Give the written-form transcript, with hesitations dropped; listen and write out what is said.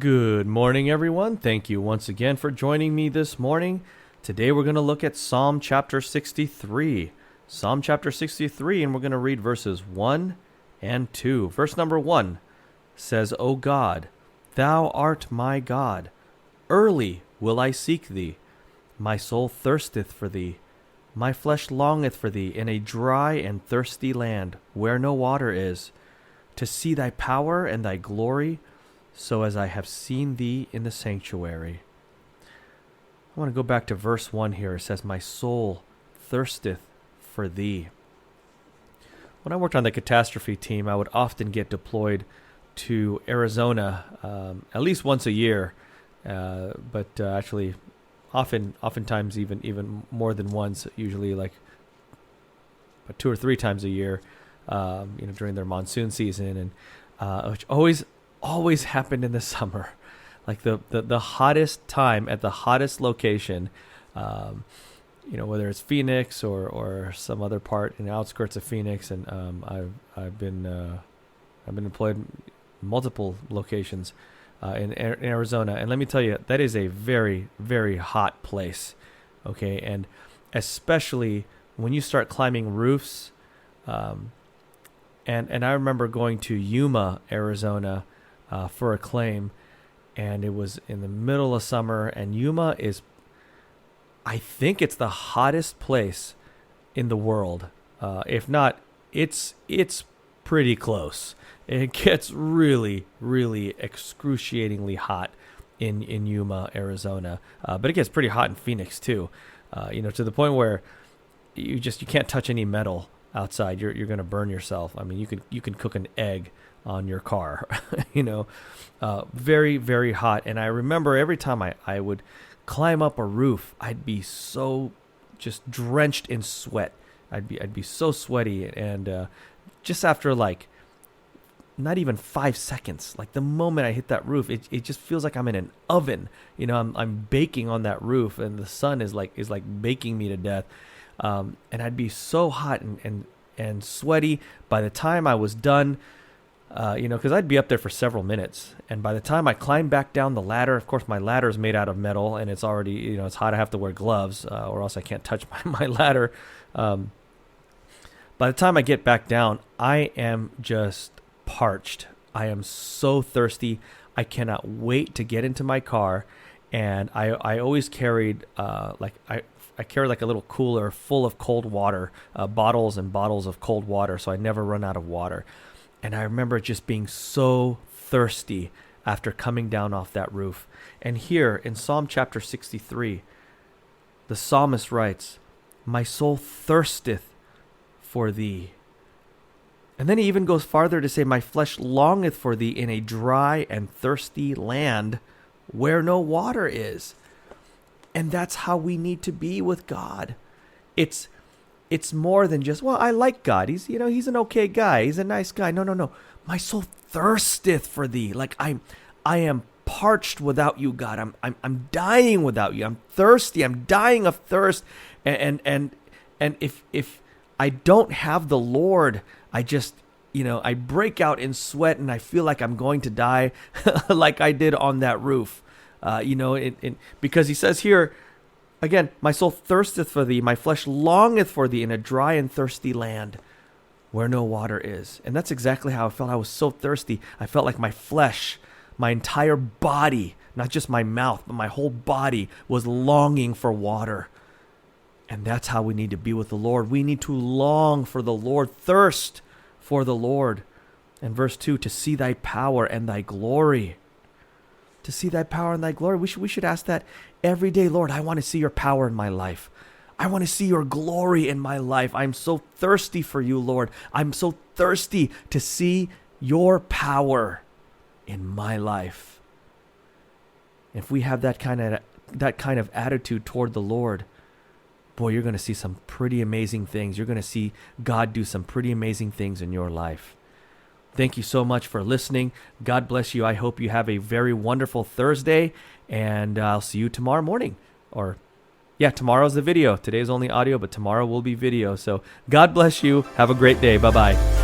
Good morning, everyone. Thank you once again for joining me this morning. Today we're going to look at Psalm chapter 63. Psalm chapter 63, and we're going to read verses 1 and 2. Verse number 1 says, O God, thou art my God. Early will I seek thee. My soul thirsteth for thee. My flesh longeth for thee in a dry and thirsty land, where no water is, to see thy power and thy glory, so as I have seen thee in the sanctuary. I want to go back to verse 1 here. It says, my soul thirsteth for thee. When I worked on the catastrophe team, I would often get deployed to Arizona at least once a year, but actually oftentimes even more than once, usually like 2 or 3 times a year, during their monsoon season, and which always happened in the summer, like the hottest time at the hottest location, whether it's Phoenix or some other part in the outskirts of Phoenix. And I've been employed in multiple locations in Arizona, and let me tell you, that is a very, very hot place. Okay, and especially when you start climbing roofs, and I remember going to Yuma, Arizona, for a claim, and it was in the middle of summer, and Yuma is, I think it's the hottest place in the world. If not, it's pretty close. It gets really, really excruciatingly hot in Yuma, Arizona, but it gets pretty hot in Phoenix too. To the point where you can't touch any metal outside. You're going to burn yourself. I mean, you can cook an egg on your car. Very, very hot. And I remember every time I would climb up a roof, I'd be so just drenched in sweat. I'd be so sweaty, and just after like not even 5 seconds, like the moment I hit that roof, it just feels like I'm in an oven. I'm baking on that roof, and the sun is like baking me to death. And I'd be so hot and sweaty. By the time I was done, because I'd be up there for several minutes, and by the time I climbed back down the ladder, of course my ladder is made out of metal, and it's already, it's hot. I have to wear gloves, or else I can't touch my ladder. By the time I get back down, I am just parched. I am so thirsty. I cannot wait to get into my car, and I always carried I carry like a little cooler full of cold water, bottles and bottles of cold water, so I never run out of water. And I remember just being so thirsty after coming down off that roof. And here in Psalm chapter 63, the psalmist writes, my soul thirsteth for thee. And then he even goes farther to say, my flesh longeth for thee in a dry and thirsty land where no water is. And that's how we need to be with God. It's more than just, well, I like God. He's an okay guy. He's a nice guy. No. My soul thirsteth for thee. Like I am parched without you, God. I'm dying without you. I'm thirsty. I'm dying of thirst. And if I don't have the Lord, I just, I break out in sweat, and I feel like I'm going to die like I did on that roof. Because he says here, again, my soul thirsteth for thee, my flesh longeth for thee in a dry and thirsty land where no water is. And that's exactly how I felt. I was so thirsty. I felt like my flesh, my entire body, not just my mouth, but my whole body was longing for water. And that's how we need to be with the Lord. We need to long for the Lord, thirst for the Lord. And verse 2, to see thy power and thy glory. To see thy power and thy glory. We should ask that every day. Lord, I want to see your power in my life. I want to see your glory in my life. I'm so thirsty for you, Lord. I'm so thirsty to see your power in my life. If we have that kind of attitude toward the Lord, boy, you're going to see some pretty amazing things. You're going to see God do some pretty amazing things in your life. Thank you so much for listening. God bless you. I hope you have a very wonderful Thursday, and I'll see you tomorrow morning. Tomorrow's the video. Today's only audio, but tomorrow will be video. So God bless you. Have a great day. Bye-bye.